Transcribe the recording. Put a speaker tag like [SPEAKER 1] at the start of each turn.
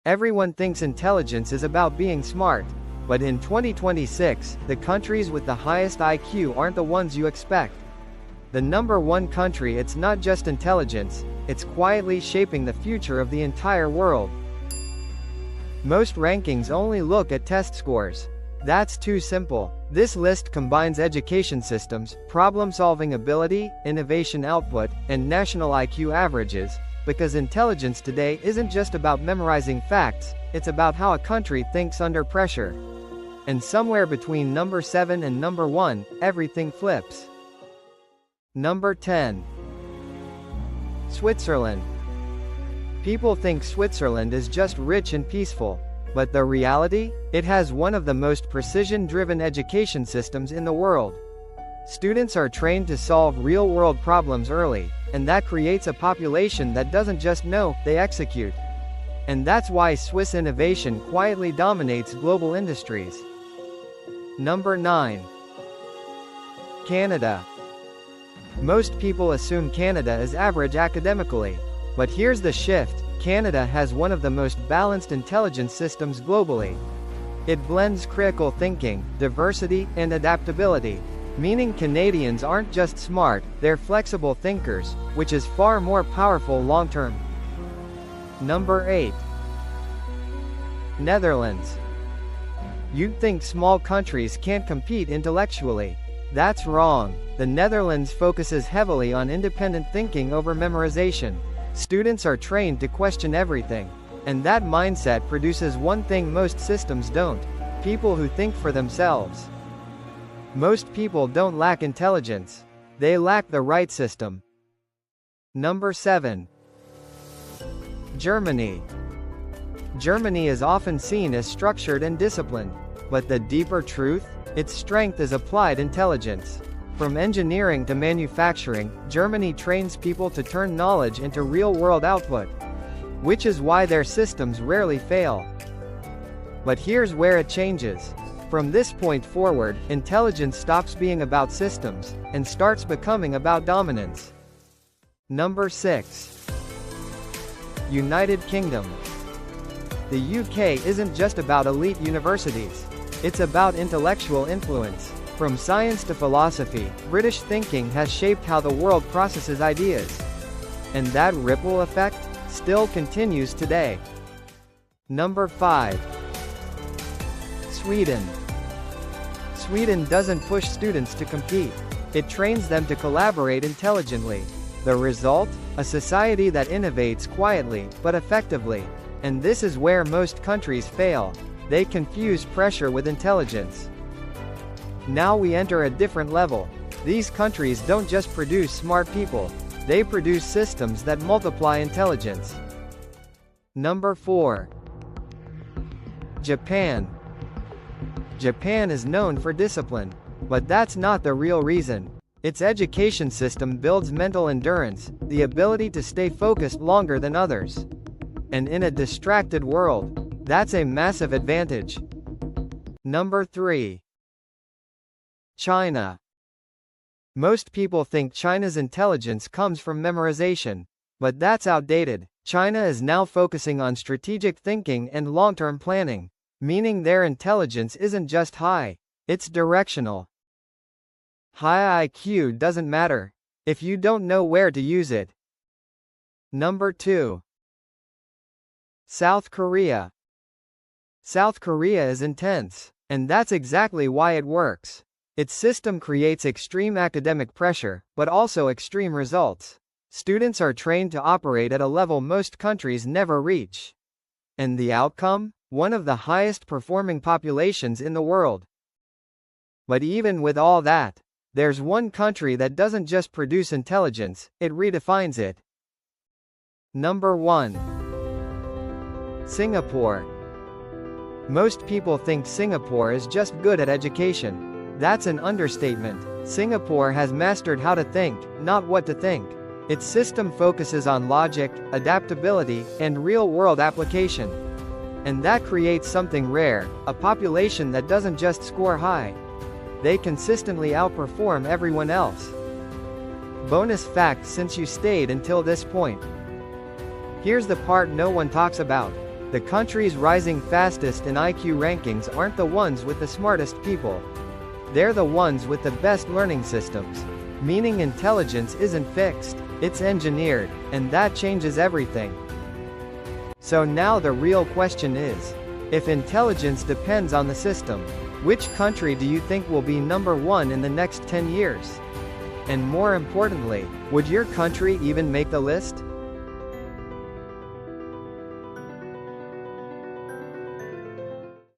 [SPEAKER 1] Everyone thinks intelligence is about being smart. But in 2026, the countries with the highest IQ aren't the ones you expect. The number one country, it's not just intelligence, it's quietly shaping the future of the entire world. Most rankings only look at test scores. That's too simple. This list combines education systems, problem-solving ability, innovation output, and national IQ averages, because intelligence today isn't just about memorizing facts, it's about how a country thinks under pressure. And somewhere between number 7 and number 1, everything flips. Number 10. Switzerland. People think Switzerland is just rich and peaceful. But the reality? It has one of the most precision-driven education systems in the world. Students are trained to solve real-world problems early, and that creates a population that doesn't just know, they execute. And that's why Swiss innovation quietly dominates global industries. Number 9. Canada. Most people assume Canada is average academically. But here's the shift. Canada has one of the most balanced intelligence systems globally. It blends critical thinking, diversity, and adaptability, meaning Canadians aren't just smart, they're flexible thinkers, which is far more powerful long-term. Number 8. Netherlands. You'd think small countries can't compete intellectually. That's wrong. The Netherlands focuses heavily on independent thinking over memorization. Students are trained to question everything. And that mindset produces one thing most systems don't: people who think for themselves. Most people don't lack intelligence. They lack the right system. Number 7. Germany. Germany is often seen as structured and disciplined. But the deeper truth? Its strength is applied intelligence. From engineering to manufacturing, Germany trains people to turn knowledge into real-world output. Which is why their systems rarely fail. But here's where it changes. From this point forward, intelligence stops being about systems, and starts becoming about dominance. Number 6. United Kingdom. The UK isn't just about elite universities. It's about intellectual influence. From science to philosophy, British thinking has shaped how the world processes ideas. And that ripple effect still continues today. Number 5. Sweden. Sweden doesn't push students to compete. It trains them to collaborate intelligently. The result? A society that innovates quietly, but effectively. And this is where most countries fail. They confuse pressure with intelligence. Now we enter a different level. These countries don't just produce smart people, they produce systems that multiply intelligence. Number 4. Japan. Japan is known for discipline. But that's not the real reason. Its education system builds mental endurance, the ability to stay focused longer than others. And in a distracted world, that's a massive advantage. Number 3. China. Most people think China's intelligence comes from memorization. But that's outdated. China is now focusing on strategic thinking and long-term planning. Meaning their intelligence isn't just high, it's directional. High IQ doesn't matter if you don't know where to use it. Number 2. South Korea. South Korea is intense. And that's exactly why it works. Its system creates extreme academic pressure, but also extreme results. Students are trained to operate at a level most countries never reach. And the outcome? One of the highest performing populations in the world. But even with all that, there's one country that doesn't just produce intelligence, it redefines it. Number 1. Singapore. Most people think Singapore is just good at education. That's an understatement. Singapore has mastered how to think, not what to think. Its system focuses on logic, adaptability, and real-world application. And that creates something rare, a population that doesn't just score high. They consistently outperform everyone else. Bonus fact since you stayed until this point. Here's the part no one talks about. The countries rising fastest in IQ rankings aren't the ones with the smartest people. They're the ones with the best learning systems. Meaning intelligence isn't fixed, it's engineered, and that changes everything. So now the real question is, if intelligence depends on the system, which country do you think will be number one in the next 10 years? And more importantly, would your country even make the list?